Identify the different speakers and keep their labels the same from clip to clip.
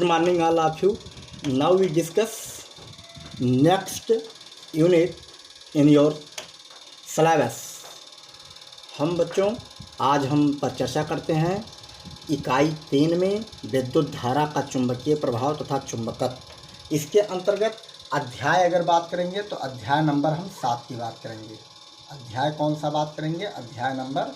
Speaker 1: Good morning all of you. Now we discuss next unit in your syllabus. हम बच्चों आज हम पर चर्चा करते हैं इकाई 3 में विद्युत धारा का चुंबकीय प्रभाव तथा चुंबकत्व। इसके अंतर्गत अध्याय अगर बात करेंगे तो अध्याय नंबर हम 7 की बात करेंगे। अध्याय कौन सा बात करेंगे? अध्याय नंबर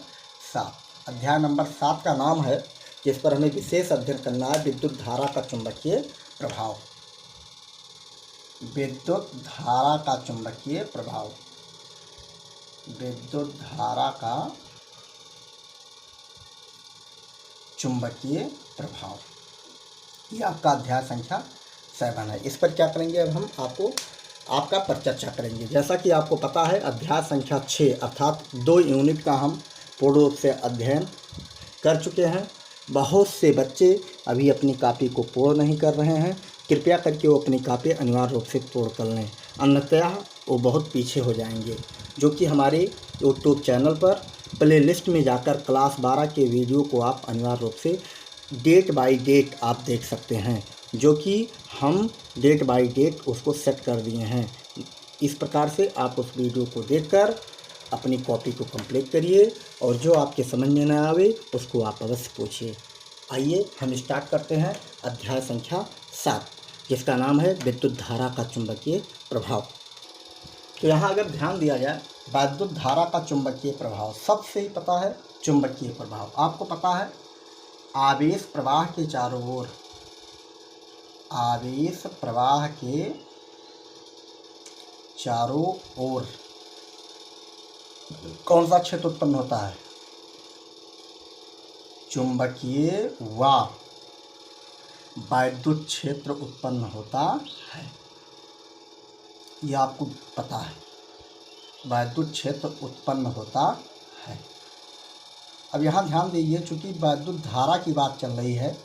Speaker 1: 7। अध्याय नंबर 7 का नाम है, जिस पर हमें विशेष अध्ययन करना है, विद्युत धारा का चुंबकीय प्रभाव। विद्युत धारा का चुंबकीय प्रभाव। विद्युत धारा का चुंबकीय प्रभाव, ये आपका अध्याय संख्या 7 है। इस पर क्या करेंगे? अब हम आपका पर चर्चा करेंगे। जैसा कि आपको पता है, अध्याय संख्या 6 अर्थात 2 यूनिट का हम पूर्ण रूप से अध्ययन कर चुके हैं। बहुत से बच्चे अभी अपनी कापी को पूर्ण नहीं कर रहे हैं। कृपया करके वो अपनी कापी अनिवार्य रूप से पूर्ण कर लें, अन्यथा वो बहुत पीछे हो जाएंगे। जो कि हमारे यूट्यूब चैनल पर प्लेलिस्ट में जाकर क्लास 12 के वीडियो को आप अनिवार्य रूप से डेट बाय डेट आप देख सकते हैं, जो कि हम डेट बाय डेट उसको सेट कर दिए हैं। इस प्रकार से आप उस वीडियो को देखकर अपनी कॉपी को कंप्लीट करिए और जो आपके समझ में न आवे उसको आप अवश्य पूछिए। आइए हम स्टार्ट करते हैं अध्याय संख्या 7, जिसका नाम है विद्युत धारा का चुंबकीय प्रभाव। तो यहाँ अगर ध्यान दिया जाए, विद्युत धारा का चुंबकीय प्रभाव सबसे ही पता है। चुंबकीय प्रभाव आपको पता है, आवेश प्रवाह के चारों ओर, आवेश प्रवाह के चारों ओर कौन सा क्षेत्र उत्पन्न होता है? चुंबकीय व वैद्युत क्षेत्र उत्पन्न होता है। यह आपको पता है, वैद्युत क्षेत्र उत्पन्न होता है। अब यहाँ ध्यान दीजिए, चूँकि वैद्युत धारा की बात चल रही है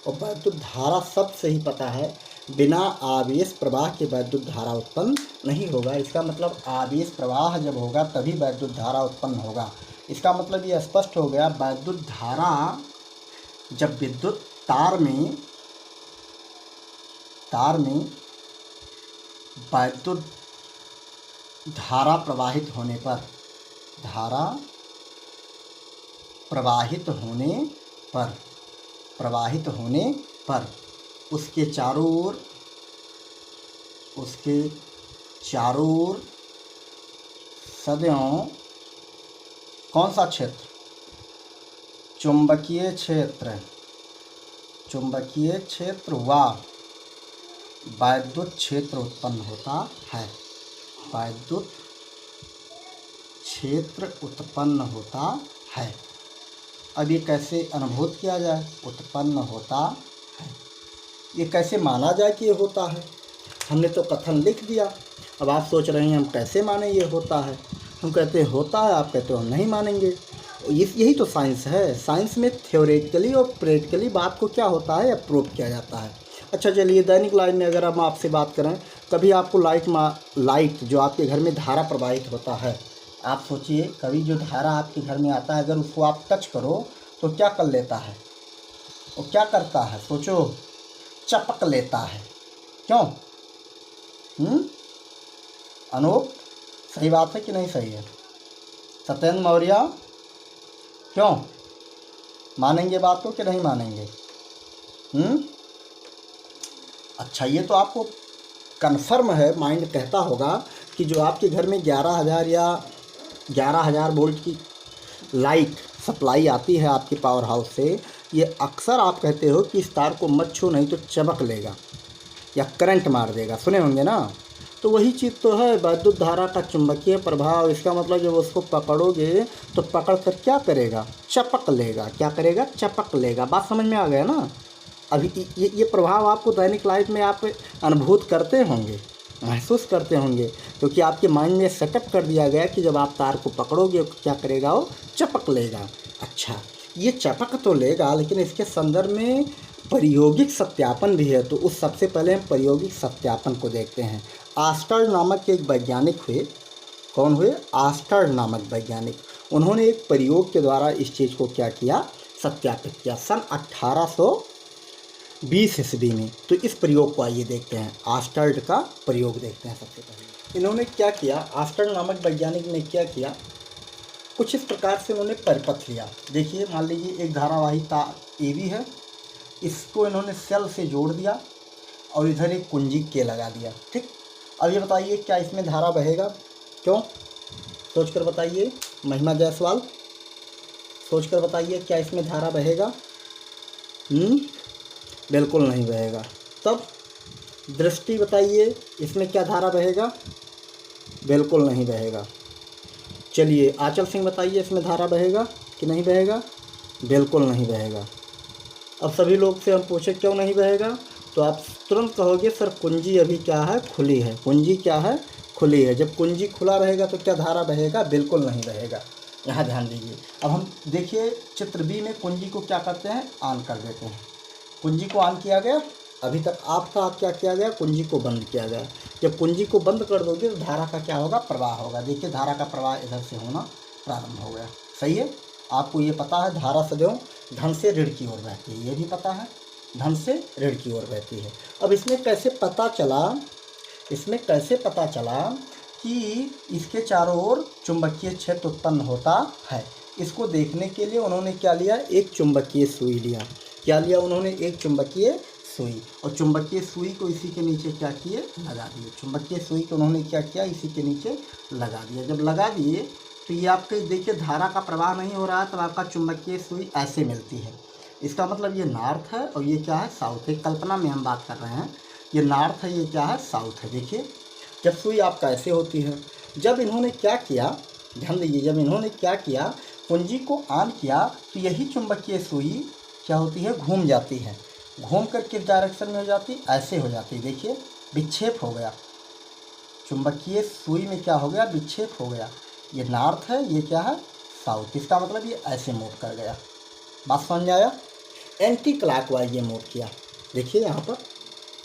Speaker 1: और वैद्युत धारा सबसे ही पता है, बिना आवेश प्रवाह के वैद्युत धारा उत्पन्न नहीं होगा। इसका मतलब आवेश प्रवाह जब होगा तभी वैद्युत धारा उत्पन्न होगा। इसका मतलब ये स्पष्ट हो गया, वैद्युत धारा जब विद्युत तार में वैद्युत धारा प्रवाहित होने पर, धारा प्रवाहित होने पर उसके चारों ओर सदैव कौन सा क्षेत्र? चुंबकीय क्षेत्र व वैद्युत क्षेत्र उत्पन्न होता है। वैद्युत क्षेत्र उत्पन्न होता है। अब ये कैसे अनुभूत किया जाए? उत्पन्न होता है। ये कैसे माना जाए कि ये होता है? हमने तो कथन लिख दिया। अब आप सोच रहे हैं हम कैसे माने ये होता है? हम कहते हैं होता है, आप कहते हो हम नहीं मानेंगे। यही तो साइंस है। साइंस में थ्योरेटिकली और प्रैक्टिकली बात को क्या होता है, अप्रूव किया जाता है। अच्छा चलिए, दैनिक लाइफ में अगर हम आपसे बात करें, कभी आपको लाइट जो आपके घर में धारा प्रवाहित होता है, आप सोचिए, कभी जो धारा आपके घर में आता है, अगर उसको आप टच करो तो क्या कर लेता है? वो क्या करता है? सोचो, चपक लेता है। क्यों? अनूप, सही बात है कि नहीं सही है? सत्येंद्र मौर्य, क्यों मानेंगे बात को कि नहीं मानेंगे? अच्छा, ये तो आपको कन्फर्म है, माइंड कहता होगा कि जो आपके घर में 11,000 या 11,000 वोल्ट की लाइट सप्लाई आती है आपके पावर हाउस से, ये अक्सर आप कहते हो कि इस तार को मत छू, नहीं तो चमक लेगा या करंट मार देगा। सुने होंगे ना? तो वही चीज़ तो है विद्युत धारा का चुंबकीय प्रभाव। इसका मतलब जब उसको पकड़ोगे तो पकड़ कर क्या करेगा? चपक लेगा। क्या करेगा? चपक लेगा। बात समझ में आ गया ना? अभी ये प्रभाव आपको दैनिक लाइफ में आप अनुभूत करते होंगे, महसूस करते होंगे, क्योंकि आपके माइंड में सेटअप कर दिया गया कि जब आप तार को पकड़ोगे तो क्या करेगा? वो चपक लेगा। अच्छा, ये चपक तो लेगा, लेकिन इसके संदर्भ में प्रायोगिक सत्यापन भी है। तो उस सबसे पहले हम प्रायोगिक सत्यापन को देखते हैं। आस्टर नामक एक वैज्ञानिक हुए। कौन हुए? आस्टर नामक वैज्ञानिक। उन्होंने एक प्रयोग के द्वारा इस चीज़ को क्या किया? सत्यापित किया। सन 1920 ईस्वी में। तो इस प्रयोग को आइए देखते हैं, आस्टर्ड का प्रयोग देखते हैं। सबसे पहले इन्होंने क्या किया, आस्टर्ड नामक वैज्ञानिक ने क्या किया, कुछ इस प्रकार से उन्होंने परिपथ लिया। देखिए, मान लीजिए एक धारावाही तार AB है, इसको इन्होंने सेल से जोड़ दिया और इधर एक कुंजी के लगा दिया। ठीक, अब ये बताइए क्या इसमें धारा बहेगा? क्यों, सोच कर बताइए महिमा जायसवाल, सोच कर बताइए क्या इसमें धारा बहेगा? बिल्कुल नहीं बहेगा। तब दृष्टि बताइए, इसमें क्या धारा बहेगा? बिल्कुल नहीं बहेगा। चलिए आंचल सिंह बताइए, इसमें धारा बहेगा कि नहीं बहेगा? बिल्कुल नहीं बहेगा। अब सभी लोग से हम पूछे क्यों नहीं बहेगा, तो आप तुरंत कहोगे सर कुंजी अभी क्या है, खुली है। कुंजी क्या है, खुली है। जब कुंजी खुला रहेगा तो क्या धारा बहेगा? बिल्कुल नहीं बहेगा। यहाँ ध्यान दीजिए। अब हम देखिए चित्र B में कुंजी को क्या करते हैं, ऑन कर देते हैं। कुंजी को ऑन किया गया, अभी तक आपका क्या किया गया, कुंजी को बंद किया गया। जब कुंजी को बंद कर दोगे तो धारा का क्या होगा, प्रवाह होगा। देखिए धारा का प्रवाह इधर से होना प्रारंभ हो गया। सही है, आपको ये पता है धारा सदैव धन से ऋण की ओर बहती है, ये भी पता है धन से ऋण की ओर बहती है। अब इसमें कैसे पता चला, इसमें कैसे पता चला कि इसके चारों ओर चुंबकीय क्षेत्र उत्पन्न होता है? इसको देखने के लिए उन्होंने क्या लिया, एक चुंबकीय सुई लिया। क्या लिया उन्होंने, एक चुंबकीय सुई। और चुंबकीय सुई को इसी के नीचे क्या किए, लगा दिए। चुंबकीय सुई को उन्होंने क्या किया, इसी के नीचे लगा दिया। जब लगा दिए तो ये आपके देखिए धारा का प्रवाह नहीं हो रहा है, तब आपका चुंबकीय सुई ऐसे मिलती है। इसका मतलब ये नॉर्थ है और ये क्या है, साउथ है। कल्पना में हम बात कर रहे हैं, ये नॉर्थ है, ये क्या है, साउथ है। देखिए जब सुई आपका ऐसे होती है, जब इन्होंने क्या किया, ध्यान दीजिए, जब इन्होंने क्या किया, कुंजी को ऑन किया तो यही चुंबकीय सुई क्या होती है, घूम जाती है। घूम कर किस डायरेक्शन में हो जाती, ऐसे हो जाती। देखिए विक्षेप हो गया, चुंबकीय सुई में क्या हो गया, विक्षेप हो गया। ये नॉर्थ है, ये क्या है, साउथ। इसका मतलब ये ऐसे मूव कर गया। बात समझ आया? एंटी क्लॉकवाइज ये मूव किया। देखिए यहाँ पर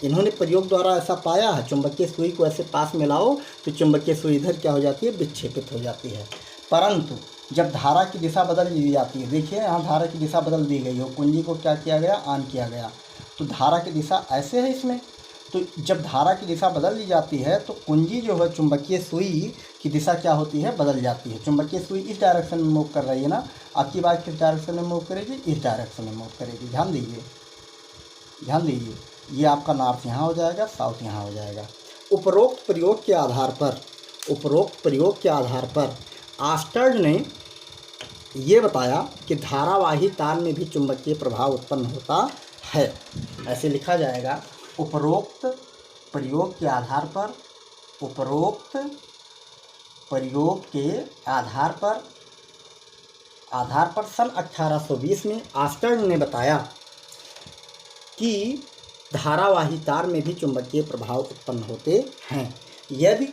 Speaker 1: इन्होंने प्रयोग द्वारा ऐसा पाया है, चुंबकीय सुई को ऐसे पास में लाओ तो चुंबकीय सुई इधर क्या हो जाती है, विक्षेपित हो जाती है। परंतु जब धारा की दिशा बदल दी जाती है, देखिए यहाँ धारा की दिशा बदल दी गई हो, कुंजी को क्या किया गया, ऑन किया गया, तो धारा की दिशा ऐसे है इसमें। तो जब धारा की दिशा बदल दी जाती है तो कुंजी जो है, चुंबकीय सुई की दिशा क्या होती है, बदल जाती है। चुंबकीय सुई इस डायरेक्शन में मूव कर रही है ना, आपकी बात किस डायरेक्शन में मूव करेगी, इस डायरेक्शन में मूव करेगी। ध्यान दीजिए, ध्यान दीजिए, ये आपका नॉर्थ यहाँ हो जाएगा, साउथ यहाँ हो जाएगा। उपरोक्त प्रयोग के आधार पर, उपरोक्त प्रयोग के आधार पर आस्टर्ड ने ये बताया कि धारावाही तार में भी चुंबकीय प्रभाव उत्पन्न होता है। ऐसे लिखा जाएगा, उपरोक्त प्रयोग के आधार पर, उपरोक्त प्रयोग के आधार पर सन 1820 में आस्टर्ड ने बताया कि धारावाही तार में भी चुंबकीय प्रभाव उत्पन्न होते हैं। यदि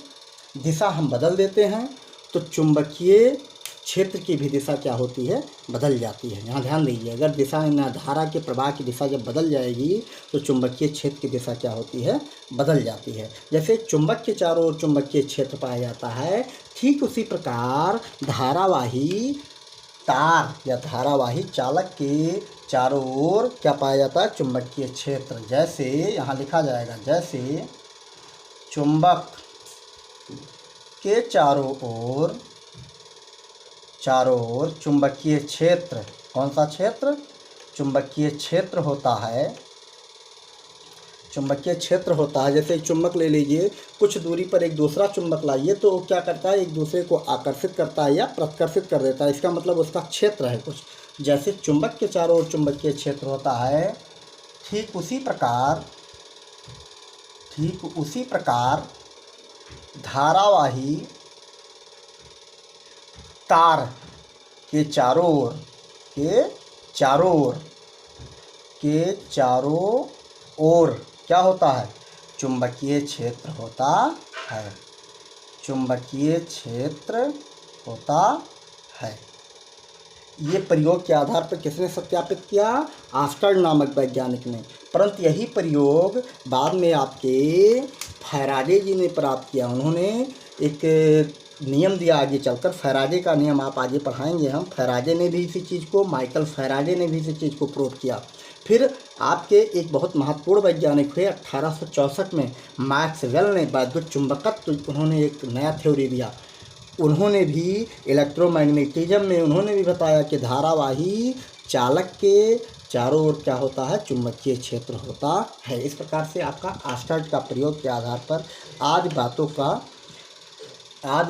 Speaker 1: दिशा हम बदल देते हैं तो चुंबकीय क्षेत्र की भी दिशा क्या होती है, बदल जाती है। यहाँ ध्यान दीजिए, अगर दिशा धारा के प्रवाह की दिशा जब बदल जाएगी तो चुंबकीय क्षेत्र की दिशा क्या होती है, बदल जाती है। जैसे चुंबक के चारों ओर चुंबकीय क्षेत्र पाया जाता है, ठीक उसी प्रकार धारावाही तार या धारावाही चालक के चारों ओर क्या पाया जाता है, चुंबकीय क्षेत्र। जैसे यहाँ लिखा जाएगा, जैसे चुंबक के चारों ओर चुंबकीय क्षेत्र, कौन सा क्षेत्र, चुंबकीय क्षेत्र होता है, चुंबकीय क्षेत्र होता है। जैसे चुंबक ले लीजिए, कुछ दूरी पर एक दूसरा चुंबक लाइए तो वो क्या करता है, एक दूसरे को आकर्षित करता है या प्रतिकर्षित कर देता है। इसका मतलब उसका क्षेत्र है कुछ। जैसे चुंबक के चारों ओर चुंबकीय क्षेत्र होता है, ठीक उसी प्रकार धारावाही तार के चारों ओर क्या होता है, चुंबकीय क्षेत्र होता है, चुंबकीय क्षेत्र होता है। ये प्रयोग के आधार पर किसने सत्यापित किया, आस्टर्ड नामक वैज्ञानिक ने। परंतु यही प्रयोग बाद में आपके फैराडे जी ने प्राप्त किया। उन्होंने एक नियम दिया आगे चलकर, फैराडे का नियम आप आगे पढ़ाएंगे हम। फैराडे ने भी इसी चीज़ को, माइकल फैराडे ने भी इसी चीज़ को प्रूव किया। फिर आपके एक बहुत महत्वपूर्ण वैज्ञानिक हुए 1864 में मैक्सवेल ने वैद्युत चुंबकत्व, उन्होंने एक नया थ्योरी दिया। उन्होंने भी इलेक्ट्रोमैग्नेटिज्म में उन्होंने भी बताया कि धारावाही चालक के चारों ओर क्या होता है, चुंबकीय क्षेत्र होता है। इस प्रकार से आपका आस्टर्ट का प्रयोग के आधार पर आज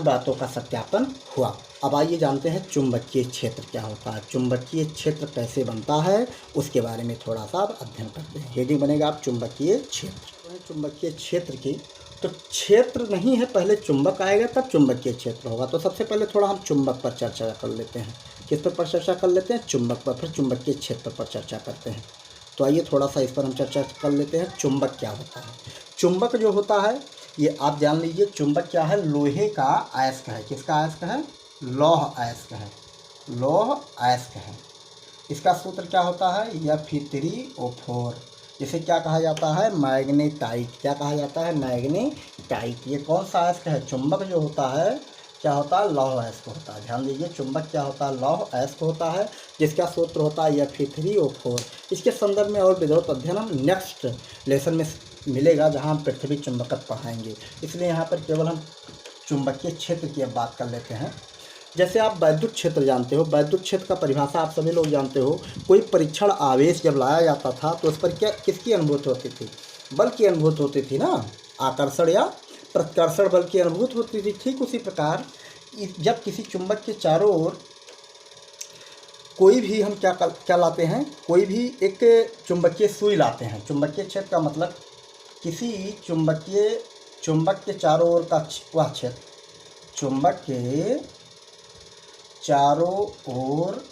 Speaker 1: बातों का सत्यापन हुआ। अब आइए जानते हैं चुंबकीय क्षेत्र क्या होता है, चुंबकीय क्षेत्र कैसे बनता है, उसके बारे में थोड़ा सा अध्ययन करते हैं। हेडिंग बनेगा आप चुंबकीय क्षेत्र। चुंबकीय क्षेत्र की तो क्षेत्र नहीं है, पहले चुंबक आएगा तब चुंबकीय क्षेत्र होगा। तो सबसे पहले थोड़ा हम चुंबक पर चर्चा कर लेते हैं। किस पर चर्चा कर लेते हैं? चुंबक पर, फिर चुंबकीय क्षेत्र पर चर्चा करते हैं। तो आइए थोड़ा सा इस पर हम चर्चा कर लेते हैं। चुंबक क्या होता है? चुंबक जो होता है ये आप जान लीजिए, चुंबक क्या है? लोहे का अयस्क है। किसका अयस्क है? लौह अयस्क है। लौह अयस्क है। इसका सूत्र क्या होता है? Fe3O4। इसे क्या कहा जाता है? मैग्नेटाइट। क्या कहा जाता है? मैग्नेटाइट। ये कौन सा अयस्क है? चुंबक जो होता है क्या होता है? लौह अयस्क होता है। ध्यान दीजिए, चुंबक क्या होता है? लौह अयस्क होता है, जिसका सूत्र होता है Fe3O4। इसके संदर्भ में और विधिवत अध्ययन हम नेक्स्ट लेसन में मिलेगा, जहाँ हम पृथ्वी चुंबकत्व पढ़ाएंगे। इसलिए यहाँ पर केवल हम चुंबकीय क्षेत्र की अब बात कर लेते हैं। जैसे आप वैद्युत क्षेत्र जानते हो, वैद्युत क्षेत्र का परिभाषा आप सभी लोग जानते हो। कोई परीक्षण आवेश जब लाया जाता था तो उस पर किसकी अनुभूति होती थी? बल की अनुभूति होती थी ना, आकर्षण या प्रत्कर्षण बल की अनुभूति होती थी। ठीक उसी प्रकार जब किसी चुंबक के चारों ओर कोई भी हम क्या लाते हैं, कोई भी एक चुंबकीय सुई लाते हैं। चुंबकीय क्षेत्र का मतलब किसी चुंबक के चारों ओर का वह क्षेत्र, चुंबक के चारों ओर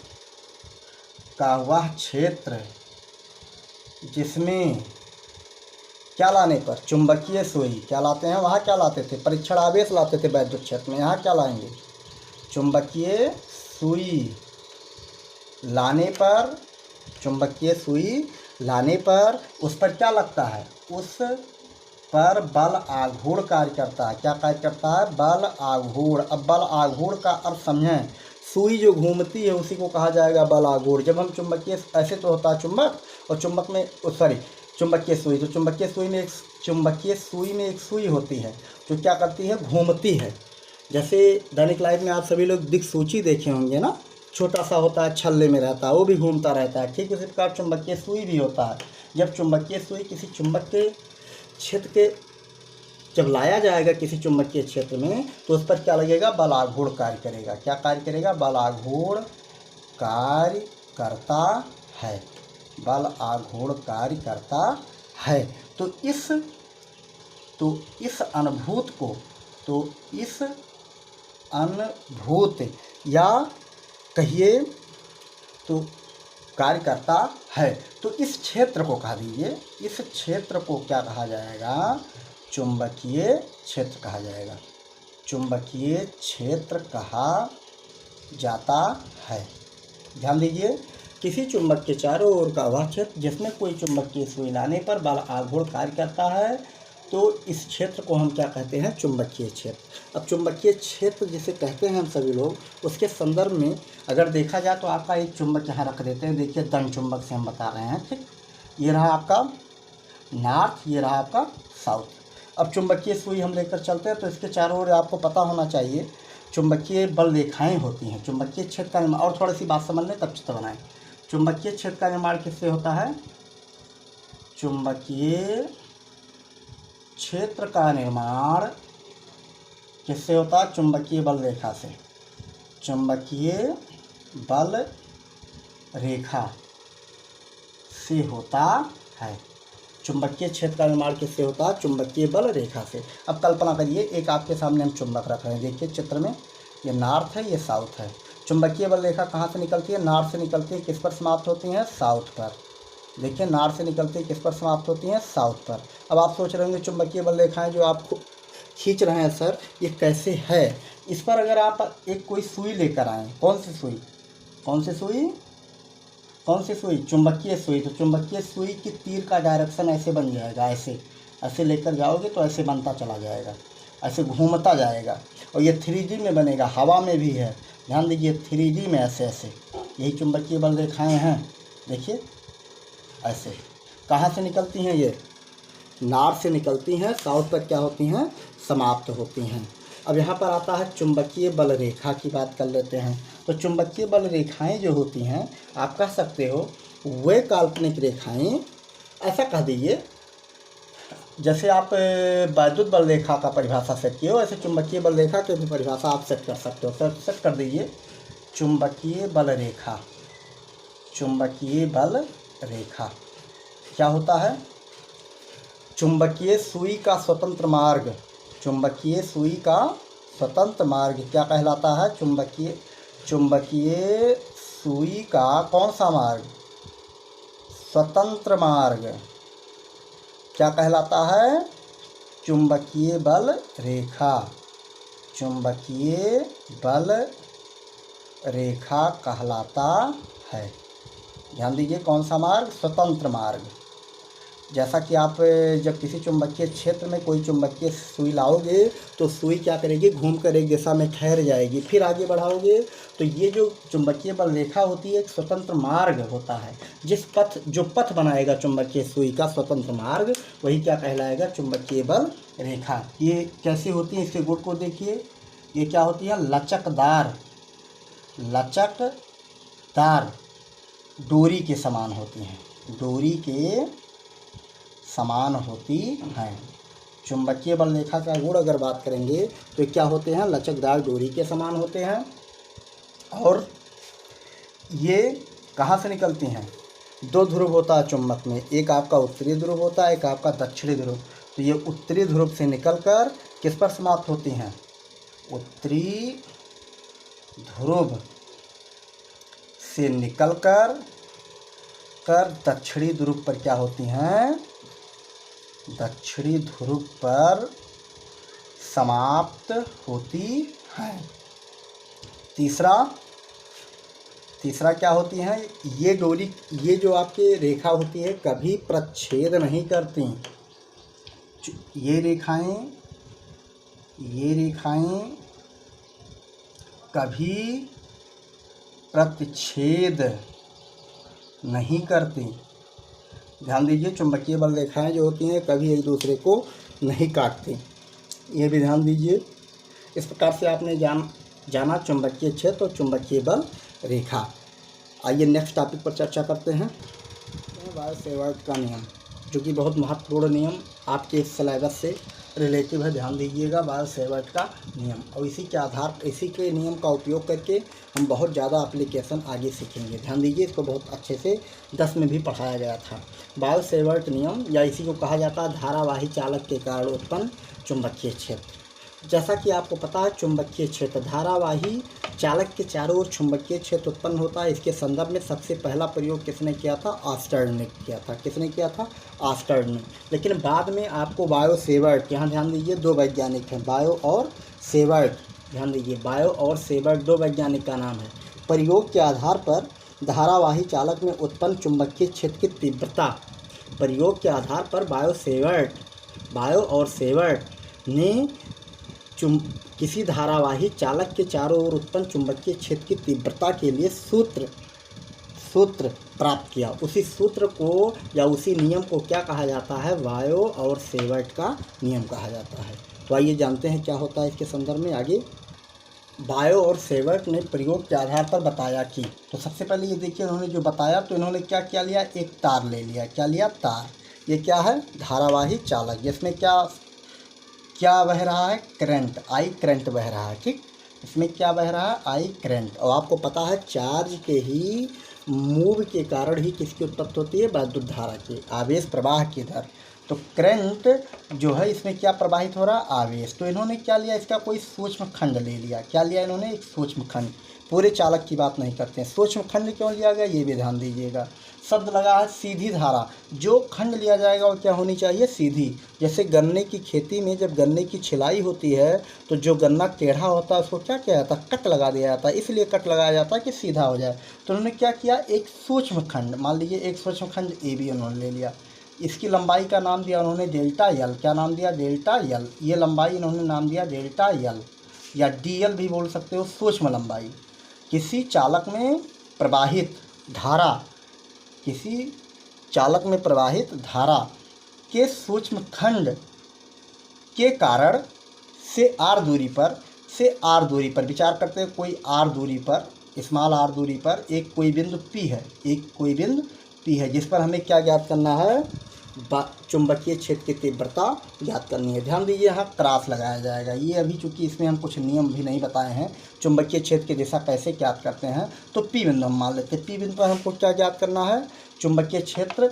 Speaker 1: का वह क्षेत्र जिसमें क्या लाने पर, चुंबकीय सुई क्या लाते हैं, वहाँ क्या लाते थे? परीक्षण आवेश लाते थे वैद्युत क्षेत्र में। यहाँ क्या लाएंगे? चुंबकीय सुई लाने पर, चुंबकीय सुई लाने पर उस पर क्या लगता है? उस पर बल आघूर्ण कार्य करता है। क्या कार्य करता है? बल आघूर्ण। अब बल आघूर्ण का अर्थ समझें। सुई जो घूमती है उसी को कहा जाएगा बल आघूर्ण। जब हम चुंबकीय, ऐसे तो होता है चुंबक, और चुंबक में चुंबकीय सुई, तो चुंबकीय सुई में एक सुई होती है जो क्या करती है? घूमती है। जैसे दैनिक लाइफ में आप सभी लोग दिक्सूची देखे होंगे ना, छोटा सा होता है, छल्ले में रहता है, वो भी घूमता रहता है। ठीक उसी प्रकार चुंबकीय सुई भी होता है। जब चुंबकीय सुई किसी चुंबक के क्षेत्र के जब लाया जाएगा किसी चुंबकीय क्षेत्र में, तो उस पर क्या लगेगा? बल आघूर्ण कार्य करेगा। क्या कार्य करेगा? बल आघूर्ण कार्य करता है। बल आघूर्ण कार्य करता है। तो इस अनुभूत या कहिए तो कार्य करता है। तो इस क्षेत्र को कहा दीजिए, इस क्षेत्र को क्या कहा जाएगा? चुंबकीय क्षेत्र कहा जाएगा। चुंबकीय क्षेत्र कहा जाता है। ध्यान दीजिए, किसी चुंबक के चारों ओर का वह क्षेत्र जिसमें कोई चुंबकीय सुई लाने पर बल आघूर्ण कार्य करता है, तो इस क्षेत्र को हम क्या कहते हैं? चुंबकीय क्षेत्र। अब चुंबकीय क्षेत्र जिसे कहते हैं हम सभी लोग, उसके संदर्भ में अगर देखा जाए तो आपका एक चुंबक यहाँ रख देते हैं। देखिए, दंड चुंबक से हम बता रहे हैं। ठीक, ये रहा आपका नॉर्थ, ये रहा आपका साउथ। अब चुंबकीय सुई हम लेकर चलते हैं, तो इसके चारों ओर आपको पता होना चाहिए चुंबकीय बल रेखाएं होती हैं। चुंबकीय क्षेत्र का निर्माण, और थोड़ी सी बात समझ लें तब चित्र बनाएं। चुंबकीय क्षेत्र का निर्माण किससे होता है? चुंबकीय क्षेत्र का निर्माण किससे होता है? चुंबकीय बल रेखा से। चुंबकीय बल रेखा से होता है। चुंबकीय क्षेत्र का निर्माण किससे होता है? चुंबकीय बल रेखा से। अब कल्पना करिए, एक आपके सामने हम चुंबक रख रहे हैं। देखिए चित्र में, ये नॉर्थ है, ये साउथ है। चुंबकीय बल रेखा कहाँ से निकलती है? नॉर्थ से निकलती है। किस पर समाप्त होती है? साउथ पर। देखिए, नॉर्थ से निकलती है, किस पर समाप्त होती हैं? साउथ पर। अब आप सोच रहे होंगे चुंबकीय बल रेखाएं जो आप खींच रहे हैं सर, ये कैसे है? इस पर अगर आप एक कोई सुई लेकर आएँ, कौन सी सुई? कौन सी सुई? कौन सी सुई? चुंबकीय सुई। तो चुंबकीय सुई की तीर का डायरेक्शन ऐसे बन जाएगा, ऐसे लेकर जाओगे तो ऐसे बनता चला जाएगा, ऐसे घूमता जाएगा। और ये 3D में बनेगा, हवा में भी है। ध्यान दीजिए, 3D में ऐसे यही चुंबकीय बल रेखाएं हैं। देखिए, ऐसे। कहाँ से निकलती हैं ये? नॉर्थ से निकलती हैं, साउथ पर क्या होती हैं? समाप्त होती हैं। अब यहाँ पर आता है चुंबकीय बल रेखा की बात कर लेते हैं। तो चुंबकीय बल रेखाएं जो होती हैं, आप कह सकते हो वे काल्पनिक रेखाएं, ऐसा कह दीजिए जैसे आप वैद्युत बल रेखा का परिभाषा सेट किए हो, ऐसे चुंबकीय बल रेखा की भी परिभाषा आप सेट कर सकते हो। सेट कर दीजिए चुंबकीय बल रेखा। चुंबकीय बल रेखा क्या होता है? चुंबकीय सुई का स्वतंत्र मार्ग। चुंबकीय सुई का स्वतंत्र मार्ग क्या कहलाता है? चुंबकीय सुई का कौन सा मार्ग? स्वतंत्र मार्ग क्या कहलाता है? चुंबकीय बल रेखा। चुंबकीय बल रेखा कहलाता है। ध्यान दीजिए कौन सा मार्ग? स्वतंत्र मार्ग। जैसा कि आप जब किसी चुंबकीय क्षेत्र में कोई चुंबकीय सुई लाओगे तो सुई क्या करेगी? घूम कर एक दिशा में ठहर जाएगी, फिर आगे बढ़ाओगे तो ये जो चुंबकीय बल रेखा होती है एक स्वतंत्र मार्ग होता है। जो पथ बनाएगा चुंबकीय सुई का स्वतंत्र मार्ग, वही क्या कहलाएगा? चुंबकीय बल रेखा। ये कैसी होती है? इसके गुण को देखिए। ये क्या होती है? लचकदार डोरी के समान होती हैं। डोरी के समान होती हैं। चुंबकीय बल रेखा का गुण अगर बात करेंगे तो क्या होते हैं? लचकदार डोरी के समान होते हैं। और ये कहाँ से निकलती हैं? दो ध्रुव होता है चुंबक में, एक आपका उत्तरी ध्रुव होता है, एक आपका दक्षिणी ध्रुव। तो ये उत्तरी ध्रुव से निकलकर किस पर समाप्त होती हैं? उत्तरी ध्रुव से निकलकर दक्षिणी ध्रुव पर क्या होती हैं? दक्षिणी ध्रुव पर समाप्त होती हैं। तीसरा क्या होती हैं? ये डोरी, ये जो आपकी रेखा होती है कभी प्रच्छेद नहीं करती। ये रेखाएं कभी प्रतिच्छेद नहीं करती। ध्यान दीजिए चुंबकीय बल रेखाएं जो होती हैं कभी एक दूसरे को नहीं काटती, ये भी ध्यान दीजिए। इस प्रकार से आपने जाना चुंबकीय क्षेत्र और चुंबकीय बल रेखा। आइए नेक्स्ट टॉपिक पर चर्चा करते हैं। बायो-सेवर्ट का नियम, जो कि बहुत महत्वपूर्ण नियम आपके इस सिलेबस से रिलेटिव है। ध्यान दीजिएगा बायो-सेवर्ट का नियम, और इसी के नियम का उपयोग करके हम बहुत ज़्यादा एप्लीकेशन आगे सीखेंगे। ध्यान दीजिए, इसको बहुत अच्छे से 10 में भी पढ़ाया गया था। बायो-सेवर्ट नियम, या इसी को कहा जाता है धारावाही चालक के कारण उत्पन्न चुंबकीय क्षेत्र। जैसा कि आपको पता है चुंबकीय क्षेत्र, धारावाही चालक के चारों ओर चुंबकीय क्षेत्र उत्पन्न होता है। इसके संदर्भ में सबसे पहला प्रयोग किसने किया था? ऑस्टर्न ने किया था। किसने किया था? ऑस्टर्न ने। लेकिन बाद में आपको बायो-सेवर्ट, यहाँ ध्यान दीजिए दो वैज्ञानिक हैं, बायो और सेवर्ट। ध्यान दीजिए बायो और सेवर्ट दो वैज्ञानिक का नाम है। प्रयोग के आधार पर धारावाही चालक में उत्पन्न चुंबकीय क्षेत्र की तीव्रता, प्रयोग के आधार पर बायो और सेवर्ट ने किसी धारावाही चालक के चारों ओर उत्पन्न चुंबकीय क्षेत्र की तीव्रता के लिए सूत्र प्राप्त किया। उसी सूत्र को या उसी नियम को क्या कहा जाता है? बायो और सेवर्ट का नियम कहा जाता है। तो आइए जानते हैं क्या होता है इसके संदर्भ में आगे। बायो और सेवर्ट ने प्रयोग के आधार पर बताया कि, तो सबसे पहले ये देखिए उन्होंने जो बताया, तो इन्होंने क्या लिया? एक तार ले लिया। क्या लिया? तार। ये क्या है? धारावाही चालक, जिसमें क्या बह रहा है? करंट, आई करंट बह रहा है। ठीक, इसमें क्या बह रहा है? I current. और आपको पता है चार्ज के ही मूव के कारण ही किसकी उत्पत्ति होती है? वैद्युत धारा की, आवेश प्रवाह की दर। तो करंट जो है इसमें क्या प्रवाहित हो रहा है? आवेश। तो इन्होंने क्या लिया? इसका कोई सूक्ष्म खंड ले लिया। क्या लिया इन्होंने? एक सूक्ष्म खंड। पूरे चालक की बात नहीं करते हैं, सूक्ष्म खंड क्यों लिया गया ये भी ध्यान दीजिएगा। शब्द लगा है सीधी धारा, जो खंड लिया जाएगा वो क्या होनी चाहिए? सीधी। जैसे गन्ने की खेती में जब गन्ने की छिलाई होती है तो जो गन्ना टेढ़ा होता है उसको क्या किया जाता है? कट लगा दिया जाता है, इसलिए कट लगाया जाता है कि सीधा हो जाए। तो उन्होंने क्या किया? एक सूक्ष्म खंड, मान लीजिए एक सूक्ष्म खंड ए भी उन्होंने ले लिया। इसकी लंबाई का नाम दिया उन्होंने डेल्टा यल। क्या नाम दिया? डेल्टा यल। ये लंबाई इन्होंने नाम दिया डेल्टा यल, या डीएल भी बोल सकते हो, सूक्ष्म लंबाई। किसी चालक में प्रवाहित धारा, किसी चालक में प्रवाहित धारा के सूक्ष्म खंड के कारण से आर दूरी पर विचार करते हैं। कोई आर दूरी पर, स्मॉल आर दूरी पर एक कोई बिंदु P है, जिस पर हमें क्या ज्ञात करना है, चुंबकीय क्षेत्र की तीव्रता ज्ञात करनी है। ध्यान दीजिए, यहाँ क्रॉस लगाया जाएगा। ये अभी चूंकि इसमें हम कुछ नियम भी नहीं बताए हैं, चुंबकीय क्षेत्र की दिशा कैसे ज्ञात करते हैं, तो P बिंदु हम मान लेते हैं। P बिंदु पर हमको क्या ज्ञात करना है, चुंबकीय क्षेत्र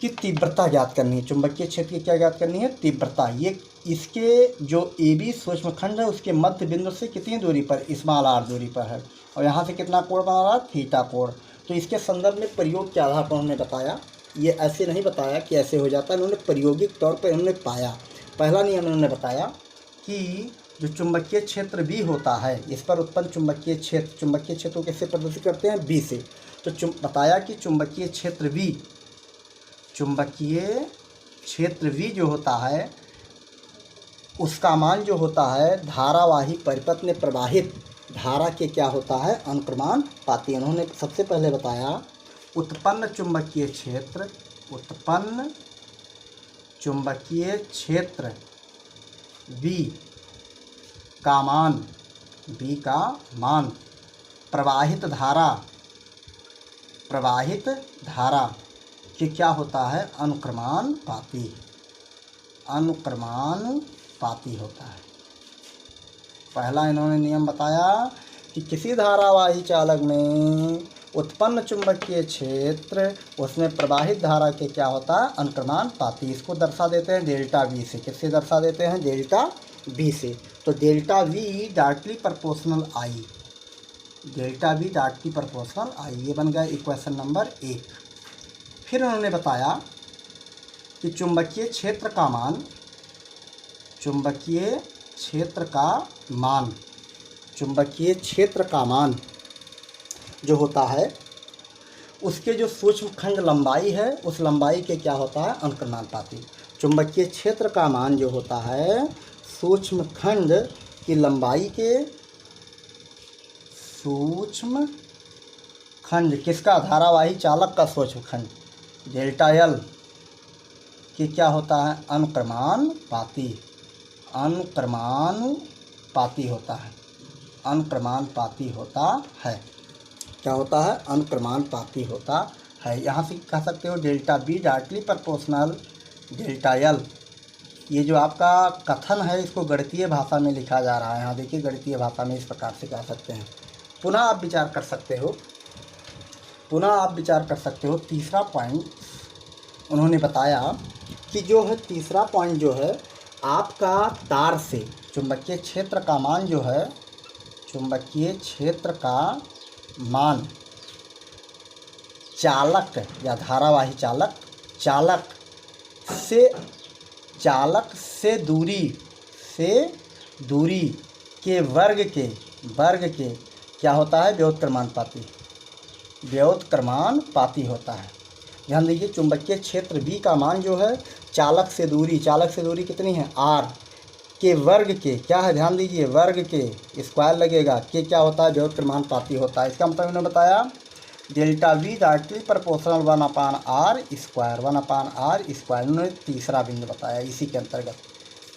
Speaker 1: की तीव्रता ज्ञात करनी है। चुंबकीय क्षेत्र की क्या ज्ञात करनी है, तीव्रता। ये इसके जो AB सूक्ष्म खंड है उसके मध्य बिंदु से कितनी दूरी पर, स्मॉल आर दूरी पर है, और यहाँ से कितना कोण बना रहा है, थीटा कोण। तो इसके संदर्भ में प्रयोग के आधार पर उन्होंने बताया, ये ऐसे नहीं बताया कि ऐसे हो जाता है, उन्होंने प्रायोगिक तौर पर उन्होंने पाया। पहला नियम उन्होंने बताया कि जो चुंबकीय क्षेत्र B होता है, इस पर उत्पन्न चुंबकीय क्षेत्र को कैसे प्रदर्शित करते हैं, B से। तो बताया कि चुंबकीय क्षेत्र V जो होता है उसका मान जो होता है धारावाही परिपथ में प्रवाहित धारा के क्या होता है, अनुक्रमानुपाती। उन्होंने सबसे पहले बताया उत्पन्न चुंबकीय क्षेत्र B का मान प्रवाहित धारा कि क्या होता है, अनुक्रमानुपाती होता है। पहला इन्होंने नियम बताया कि किसी धारावाही चालक में उत्पन्न चुंबकीय क्षेत्र उसमें प्रवाहित धारा के क्या होता है, अनुक्रमानुपाती। इसको दर्शा देते हैं डेल्टा V से। किससे दर्शा देते हैं, डेल्टा V से। तो delta V directly proportional I, ये बन गया इक्वेशन नंबर 1। फिर उन्होंने बताया कि चुंबकीय क्षेत्र का मान जो होता है उसके जो सूक्ष्म खंड लंबाई है उस लंबाई के क्या होता है, अनुक्रमानुपाती। चुंबकीय क्षेत्र का मान जो होता है सूक्ष्म खंड की लंबाई के सूक्ष्म खंड किसका, धारावाही चालक का सूक्ष्म खंड डेल्टा L कि क्या होता है, अनुक्रमानुपाती होता है। क्या होता है, अनुक्रमानुपाती होता है। यहाँ से कह सकते हो delta B directly proportional delta L। ये जो आपका कथन है इसको गणितीय भाषा में लिखा जा रहा है। यहाँ देखिए गणितीय भाषा में इस प्रकार से कह सकते हैं। पुनः आप विचार कर सकते हो। तीसरा पॉइंट उन्होंने बताया कि जो है तीसरा पॉइंट जो है आपका तार से चुंबकीय क्षेत्र का मान जो है, चुंबकीय क्षेत्र का मान चालक या धारावाही चालक से दूरी के वर्ग के क्या होता है, व्युत्क्रमानुपाती होता है। ध्यान दीजिए, चुंबकीय क्षेत्र B का मान जो है चालक से दूरी कितनी है, R के वर्ग के क्या है, ध्यान दीजिए वर्ग के स्क्वायर लगेगा, के क्या होता है, व्युत्क्रमानुपाती होता है। इसका मतलब उन्होंने बताया delta V directly proportional 1/r square उन्होंने तीसरा बिंदु बताया। इसी के अंतर्गत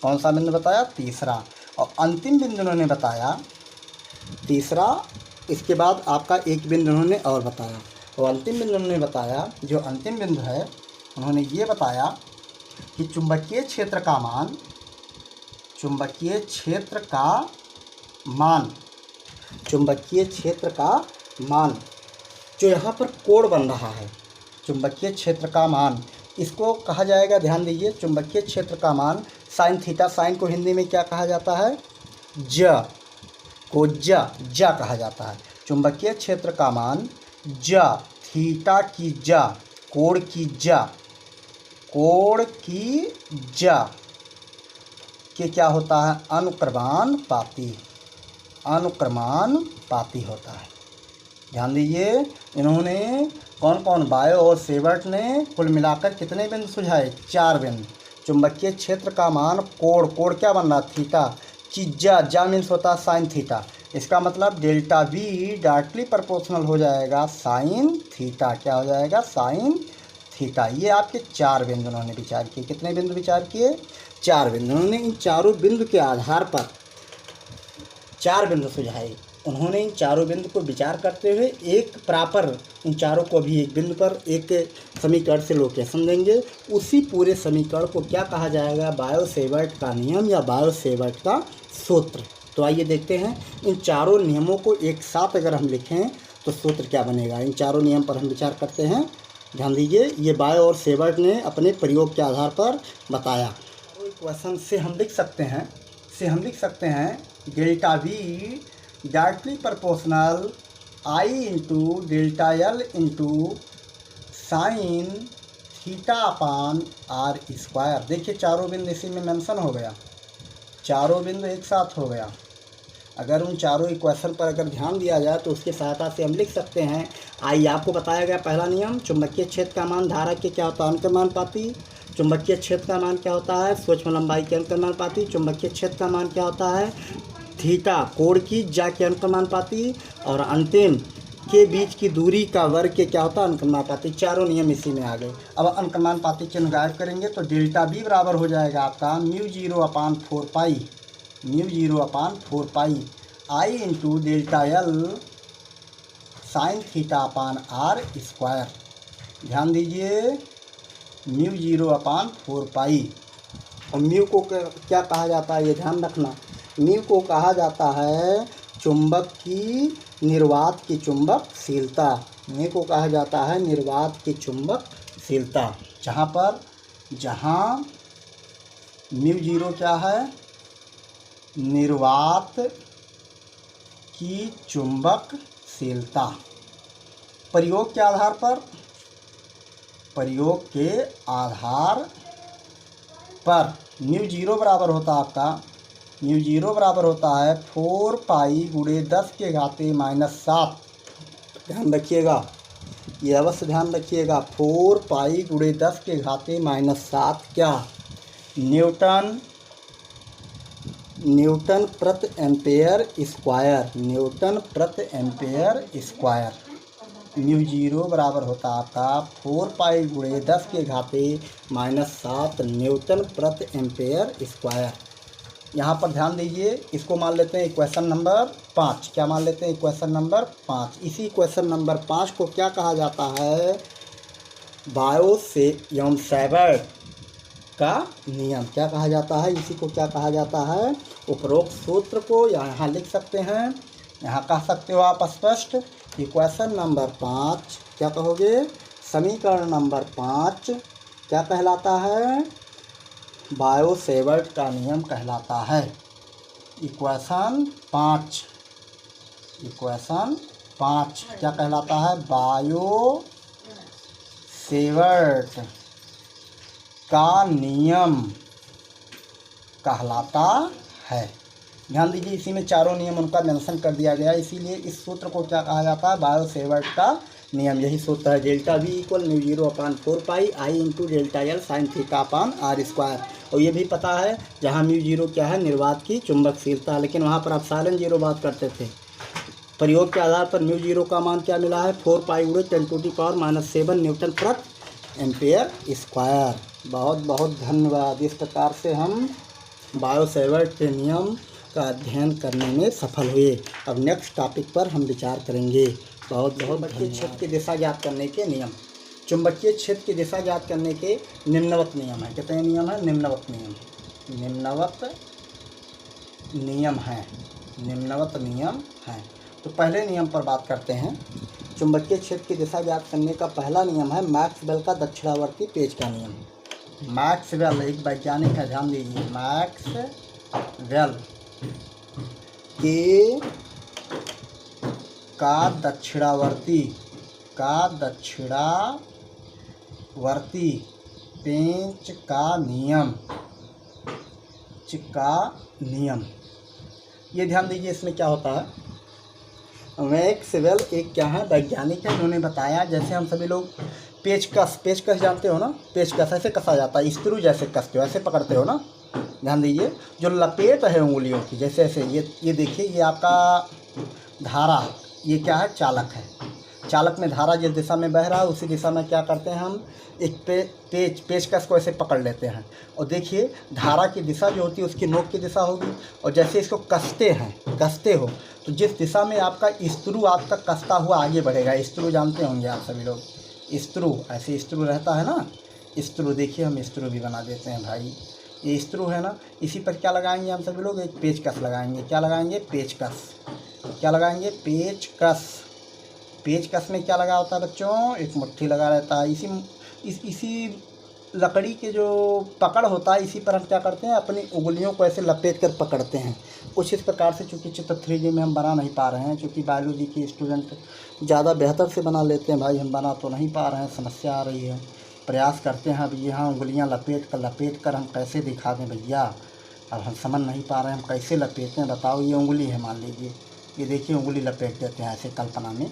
Speaker 1: कौन सा बिंदु बताया, तीसरा। और अंतिम बिंदु उन्होंने बताया तीसरा। इसके बाद आपका एक बिंदु उन्होंने और बताया, और अंतिम बिंदु उन्होंने बताया, जो अंतिम बिंदु है उन्होंने ये बताया कि चुंबकीय क्षेत्र का मान जो यहाँ पर कोण बन रहा है, चुंबकीय क्षेत्र का मान, इसको कहा जाएगा, ध्यान दीजिए, चुंबकीय क्षेत्र का मान साइन थीटा, साइन को हिंदी में क्या कहा जाता है, ज कहा जाता है। चुंबकीय क्षेत्र का मान थीटा की कोण की के क्या होता है, अनुक्रमानुपाती होता है। ध्यान दीजिए, इन्होंने कौन बायो और सेवर्ट ने कुल मिलाकर कितने बिंदु सुझाए, 4 बिंदु। चुंबकीय क्षेत्र का मान कोण क्या बन रहा, थीटा की जा मीन्स होता है साइन थीटा, इसका मतलब डेल्टा V डायरेक्टली प्रोपोर्शनल हो जाएगा साइन थीटा। क्या हो जाएगा? Sine theta. ये आपके 4 बिंदु उन्होंने विचार किए। कितने बिंदु विचार किए? 4 बिंदु। उन्होंने इन चारों बिंदु के आधार पर 4 बिंदु सुझाए। उन्होंने इन चारों बिंदु को विचार करते हुए एक प्रॉपर, इन चारों को भी एक बिंदु पर एक समीकरण से लोकेशन देंगे। उसी पूरे समीकरण को क्या कहा जाएगा? बायो-सेवर्ट का नियम या बायो-सेवर्ट का सूत्र। तो आइए देखते हैं इन चारों नियमों को एक साथ अगर हम लिखें तो सूत्र क्या बनेगा। इन चारों नियम पर हम विचार करते हैं। ध्यान दीजिए, ये बायो और सेवर्ट ने अपने प्रयोग के आधार पर बताया। तो इक्वेशन से हम लिख सकते हैं delta V directly proportional I into delta L into sine theta upon R square. देखिए चारों बिंदु इसी में मेंशन हो गया, चारों बिंदु एक साथ हो गया। अगर उन चारों इक्वेशन पर अगर ध्यान दिया जाए तो उसकी सहायता से हम लिख सकते हैं। आइए, आपको बताया गया पहला नियम, चुंबकीय क्षेत्र का मान धारा के क्या होता है? अनुक्रमानुपाती। चुंबकीय क्षेत्र का मान क्या होता है? सूक्ष्म लंबाई के अनुक्रमानुपाती। चुंबकीय क्षेत्र का मान क्या होता है? थीटा कोण की ज्या के अनुक्रमानुपाती। और अंतिम के बीच की दूरी का वर्ग के क्या होता है? अनुक्रमानुपाती। चारों नियम इसी में आ गए। अब अनुक्रमानुपाती चिन्ह गायब करेंगे तो डेल्टा V बराबर हो जाएगा आपका μ0/4 I into delta L sine theta upon R square. ध्यान दीजिए, μ0/4। और म्यू को क्या कहा जाता है? ये ध्यान रखना, म्यू को कहा जाता है चुंबक की निर्वात की चुंबकशीलता। म्यू को कहा जाता है निर्वात की चुंबकशीलता। जहाँ μ0 क्या है? निर्वात की चुंबकशीलता। प्रयोग के आधार पर μ0 बराबर होता है आपका, μ0 बराबर होता है 4 पाई गुणे 10 के घाते -7। ध्यान रखिएगा, ये अवश्य ध्यान रखिएगा। 4 पाई गुणे 10 के घाते -7 क्या? न्यूटन प्रति एम्पेयर स्क्वायर। न्यूटन प्रति एम्पेयर स्क्वायर। μ0 बराबर होता है आपका 4 पाई गुणे 10 के घाते -7 न्यूटन प्रति एम्पेयर स्क्वायर। यहाँ पर ध्यान दीजिए, इसको मान लेते हैं इक्वेशन नंबर 5। क्या मान लेते हैं? Equation number 5। इसी इक्वेशन नंबर 5 को क्या कहा जाता है? बायो-सेवर्ट का नियम। क्या कहा जाता है? इसी को क्या कहा जाता है? उपरोक्त सूत्र को यहाँ लिख सकते हैं। यहाँ कह सकते हो आप स्पष्ट, इक्वेशन नंबर 5 क्या कहोगे? समीकरण नंबर 5 क्या कहलाता है? बायो-सेवर्ट का नियम कहलाता है। इक्वेशन 5 क्या कहलाता है? बायो-सेवर्ट का नियम कहलाता है। ध्यान दीजिए, इसी में चारों नियम उनका मेंशन कर दिया गया है। इसीलिए इस सूत्र को क्या कहा जाता है? बायो-सेवर्ट का नियम। यही सूत्र है, delta V equal μ0/4 I into delta L sine theta upon R square. और ये भी पता है, जहाँ μ0 क्या है? निर्वात की चुंबकशीलता। लेकिन वहाँ पर आप साइलेंट जीरो बात करते थे। प्रयोग के आधार पर μ0 का मान क्या मिला है? 4 पाई गुणे 10⁻⁷ न्यूटन प्रति एम्पेयर स्क्वायर। बहुत बहुत धन्यवाद। इस प्रकार से हम बायो-सेवर्ट के नियम का अध्ययन करने में सफल हुए। अब नेक्स्ट टॉपिक पर हम विचार करेंगे। बहुत बहुत चुंबकीय क्षेत्र की दिशा ज्ञात करने के नियम। चुंबकीय क्षेत्र की दिशा ज्ञात करने के निम्नवत नियम है। कितने नियम है? निम्नवत नियम है। तो पहले नियम पर बात करते हैं। चुंबकीय क्षेत्र की दिशा ज्ञात करने का पहला नियम है मैक्सवेल का दक्षिणावर्ती पेच का नियम। मैक्सवेल एक वैज्ञानिक है, ध्यान दीजिए। मैक्सवेल का दक्षिणावर्ती पेंच का नियम। ये ध्यान दीजिए, इसमें क्या होता है? मैक्सवेल एक क्या है? वैज्ञानिक है। उन्होंने बताया, जैसे हम सभी लोग पेचकस जानते हो ना? पेचकस ऐसे कसा जाता है, स्क्रू जैसे कसते हो, ऐसे पकड़ते हो ना? ध्यान दीजिए, जो लपेट है उंगलियों की, जैसे ऐसे ये देखिए, ये आपका धारा ये क्या है, चालक है। चालक में धारा जिस दिशा में बह रहा है उसी दिशा में क्या करते हैं हम, एक पेचकस को ऐसे पकड़ लेते हैं। और देखिए धारा की दिशा जो होती है उसकी नोक की दिशा होगी, और जैसे इसको कसते हो तो जिस दिशा में आपका स्क्रू आपका कसता हुआ आगे बढ़ेगा। स्क्रू जानते होंगे आप सभी लोग, स्क्रू ऐसे स्क्रू रहता है ना, स्क्रू देखिए हम स्क्रू भी बना देते हैं भाई, ये स्क्रू है ना, इसी पर क्या लगाएंगे हम सभी लोग, एक पेचकस लगाएंगे। क्या लगाएंगे, पेचकस। क्या लगाएंगे, पेचकस। पेचकस में क्या लगा होता है बच्चों, एक मुट्ठी लगा रहता है। इसी लकड़ी के जो पकड़ होता है इसी पर हम क्या करते हैं, अपनी उंगलियों को ऐसे लपेट कर पकड़ते हैं। कुछ इस प्रकार से, चूँकि चित्र 3D में हम बना नहीं पा रहे हैं, क्योंकि बायोलॉजी के स्टूडेंट ज़्यादा बेहतर से बना लेते हैं भाई, हम बना तो नहीं पा रहे हैं, समस्या आ रही है। प्रयास करते हैं अब यहाँ उंगलियाँ लपेट कर हम कैसे दिखा दें भैया। अब हम समझ नहीं पा रहे हैं हम कैसे लपेटें, बताओ। ये उंगली है मान लीजिए, ये देखिए उंगली लपेट देते हैं ऐसे, कल्पना में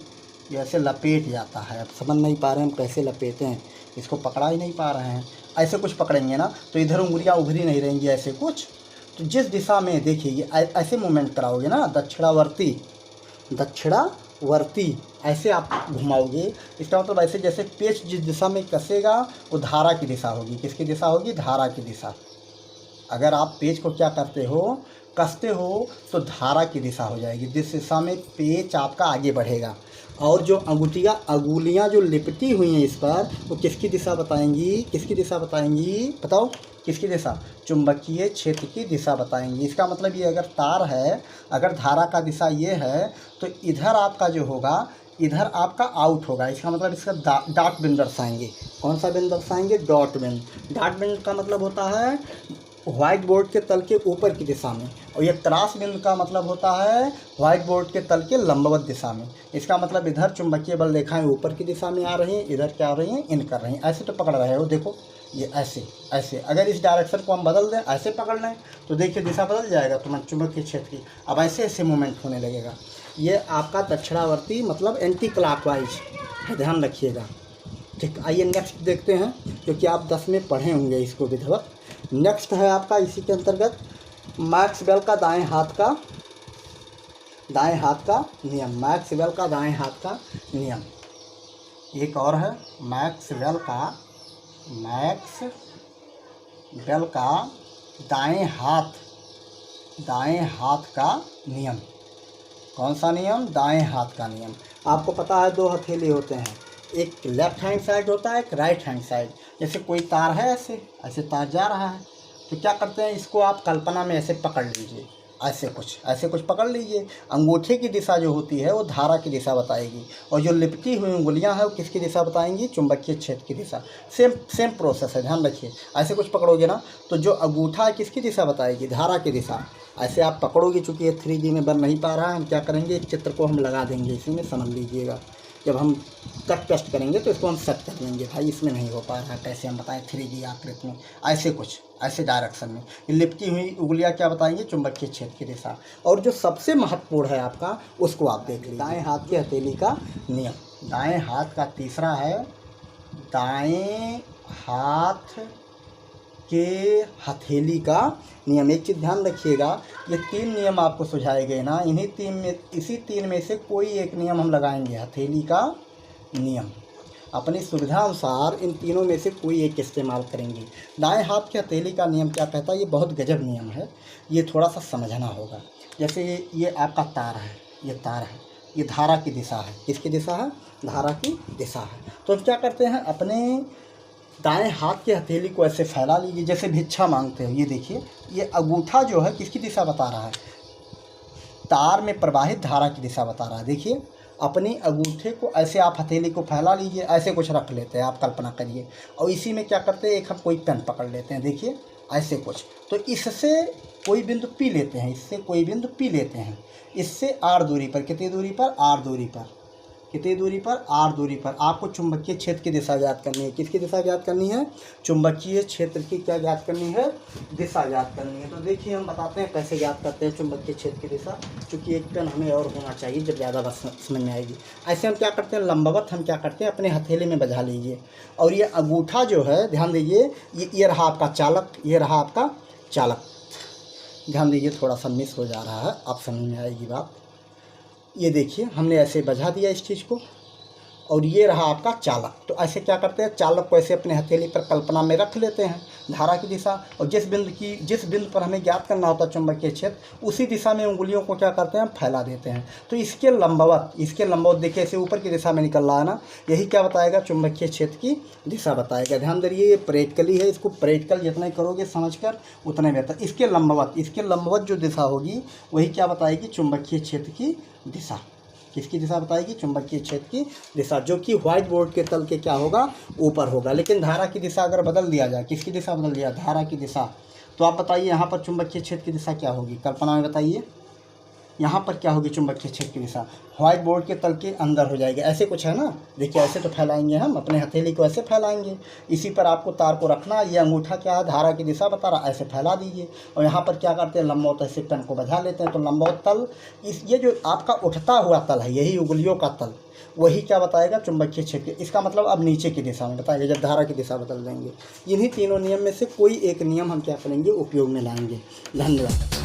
Speaker 1: ये ऐसे लपेट जाता है। अब समझ नहीं पा रहे हैं हम कैसे लपेटें, इसको पकड़ा ही नहीं पा रहे हैं। ऐसे कुछ पकड़ेंगे ना तो इधर उंगलियां उभरी नहीं रहेंगी, ऐसे कुछ। तो जिस दिशा में देखिए ये ऐसे मूवमेंट कराओगे ना, दक्षिणावर्ती ऐसे आप घुमाओगे, इसका मतलब ऐसे जैसे पेच जिस दिशा में कसेगा वो धारा की दिशा होगी। किसकी दिशा होगी, धारा की दिशा। अगर आप पेच को क्या करते हो, कसते हो, तो धारा की दिशा हो जाएगी। जिस दिशा में पेच आपका आगे बढ़ेगा, और जो अंगुलियाँ जो लिपटी हुई हैं इस पर, वो किसकी दिशा बताएंगी, बताओ किसकी दिशा, चुंबकीय क्षेत्र की दिशा बताएंगी। इसका मतलब ये अगर तार है, अगर धारा का दिशा ये है, तो इधर आपका जो होगा, इधर आपका आउट होगा। इसका मतलब इसका डॉट बिंदु दर्शाएंगे। कौन सा बिंदु दर्शाएंगे, डॉट बिंदु। डॉट बिंदु का मतलब होता है व्हाइट बोर्ड के तल के ऊपर की दिशा में, और ये क्रॉस बिंदु का मतलब होता है व्हाइट बोर्ड के तल के लंबवत दिशा में। इसका मतलब इधर चुंबकीय बल रेखाएं ऊपर की दिशा में आ रही हैं, इधर क्या हो रही हैं, इन कर रही हैं। ऐसे तो पकड़ रहे हो, देखो ये ऐसे। अगर इस डायरेक्शन को हम बदल दें, ऐसे पकड़ लें, तो देखिए दिशा बदल जाएगा तुम्हारे चुंबकीय क्षेत्र की। अब ऐसे मूवमेंट होने लगेगा। ये आपका दक्षिणावर्ती मतलब एंटी क्लॉकवाइज है, ध्यान रखिएगा। ठीक, आइए नेक्स्ट देखते हैं, क्योंकि आप 10 में पढ़े होंगे इसको विधिवत। नेक्स्ट है आपका इसी के अंतर्गत मैक्सवेल का दाएं हाथ का नियम। मैक्सवेल का दाएं हाथ का नियम। एक और है मैक्सवेल का दाएं हाथ का नियम। कौन सा नियम, दाएं हाथ का नियम। आपको पता है 2 हथेली होते हैं, एक लेफ्ट हैंड साइड होता है, एक राइट हैंड साइड। जैसे कोई तार है, ऐसे तार जा रहा है, तो क्या करते हैं, इसको आप कल्पना में ऐसे पकड़ लीजिए, ऐसे कुछ पकड़ लीजिए। अंगूठे की दिशा जो होती है वो धारा की दिशा बताएगी, और जो लिपटी हुई उंगलियां हैं वो किसकी दिशा बताएंगी, चुंबकीय क्षेत्र की दिशा। सेम प्रोसेस है, ध्यान रखिए। ऐसे कुछ पकड़ोगे ना तो जो अंगूठा है किसकी दिशा बताएगी, धारा की दिशा। ऐसे आप पकड़ोगे, चूँकि ये 3D में बन नहीं पा रहा है, हम क्या करेंगे, एक चित्र को हम लगा देंगे इसी में, समझ लीजिएगा। जब हम कट टेस्ट करेंगे तो इसको हम सेट कर लेंगे। भाई इसमें नहीं हो पा रहा है, कैसे हम बताएं 3D आकृति में, ऐसे डायरेक्शन में। लिपटी हुई उंगलियां क्या बताएंगे, चुंबकीय क्षेत्र की दिशा। और जो सबसे महत्वपूर्ण है आपका, उसको आप देख लीजिए, दाएं हाथ की हथेली का नियम। दाएं हाथ का तीसरा है दाएं हाथ के हथेली का नियम। एक चीज़ ध्यान रखिएगा, ये 3 नियम आपको सुझाए गए ना, इसी 3 में से कोई एक नियम हम लगाएंगे, हथेली का नियम। अपनी सुविधा अनुसार इन तीनों में से कोई एक इस्तेमाल करेंगे। दाएं हाथ के हथेली का नियम क्या कहता है, ये बहुत गजब नियम है, ये थोड़ा सा समझना होगा। जैसे ये आपका तार है, ये धारा की दिशा है। किसकी दिशा है, धारा की दिशा है। तो हम क्या करते हैं, अपने दाएं हाथ की हथेली को ऐसे फैला लीजिए, जैसे भिक्षा मांगते हो। ये देखिए, ये अंगूठा जो है किसकी दिशा बता रहा है, तार में प्रवाहित धारा की दिशा बता रहा है। देखिए, अपनी अंगूठे को ऐसे आप हथेली को फैला लीजिए, ऐसे कुछ रख लेते हैं, आप कल्पना करिए। और इसी में क्या करते हैं, एक हम कोई पेन पकड़ लेते हैं, देखिए ऐसे कुछ। तो इससे कोई बिंदु पी लेते हैं, इससे आर दूरी पर, कितनी दूरी पर, आर दूरी पर, कितनी दूरी पर, आर दूरी पर आपको चुंबकीय क्षेत्र की दिशा ज्ञात करनी है। किसकी दिशा ज्ञात करनी है, चुंबकीय क्षेत्र की क्या ज्ञात करनी है, दिशा ज्ञात करनी है। तो देखिए हम बताते हैं कैसे ज्ञात करते हैं चुंबकीय क्षेत्र की दिशा, क्योंकि एक पेन हमें और होना चाहिए जब ज़्यादा बस समझ में आएगी। ऐसे हम क्या करते हैं, लंबवत हम क्या करते हैं, अपने हथेली में बजा लीजिए। और ये अंगूठा जो है, ध्यान दीजिए, ये रहा आपका चालक, ध्यान दीजिए, थोड़ा सा मिस हो जा रहा है, आप समझ में आएगी बात। ये देखिए हमने ऐसे बजा दिया इस चीज़ को, और ये रहा आपका चालक। तो ऐसे क्या करते हैं, चालक को ऐसे अपने हथेली पर कल्पना में रख लेते हैं धारा की दिशा, और जिस बिंदु पर हमें ज्ञात करना होता है चुंबकीय क्षेत्र, उसी दिशा में उंगलियों को क्या करते हैं, फैला देते हैं। तो इसके लंबवत देखिए ऐसे ऊपर की दिशा में निकल रहा है ना, यही क्या बताएगा, चुंबकीय क्षेत्र की दिशा बताएगा। ध्यान दीजिए ये प्रैक्टिकली है, इसको प्रैक्टिकल जितना करोगे समझकर उतना बेहतर। इसके लंबवत जो दिशा होगी वही क्या बताएगी, चुंबकीय क्षेत्र की दिशा। किसकी दिशा बताएगी, चुंबकीय क्षेत्र की दिशा, जो कि व्हाइट बोर्ड के तल के क्या होगा, ऊपर होगा। लेकिन धारा की दिशा अगर बदल दिया जाए, किसकी दिशा बदल दिया, धारा की दिशा, तो आप बताइए यहाँ पर चुंबकीय क्षेत्र की दिशा क्या होगी, कल्पना में बताइए। यहाँ पर क्या होगी चुंबकीय क्षेत्र की दिशा, व्हाइट बोर्ड के तल के अंदर हो जाएगी। ऐसे कुछ है ना, देखिए ऐसे तो फैलाएंगे हम अपने हथेली को, ऐसे फैलाएंगे। इसी पर आपको तार को रखना, ये अंगूठा क्या है, धारा की दिशा बता रहा, ऐसे फैला दीजिए। और यहाँ पर क्या करते हैं, लंबवत ऐसे पेन को बजा लेते हैं। तो लंबवत तल, ये जो आपका उठता हुआ तल है, यही उंगलियों का तल, वही क्या बताएगा, चुंबकीय क्षेत्र। इसका मतलब अब नीचे की दिशा में बताएगा जब धारा की दिशा बदल देंगे। इन्हीं तीनों नियम में से कोई एक नियम हम क्या करेंगे, उपयोग में लाएंगे। धन्यवाद।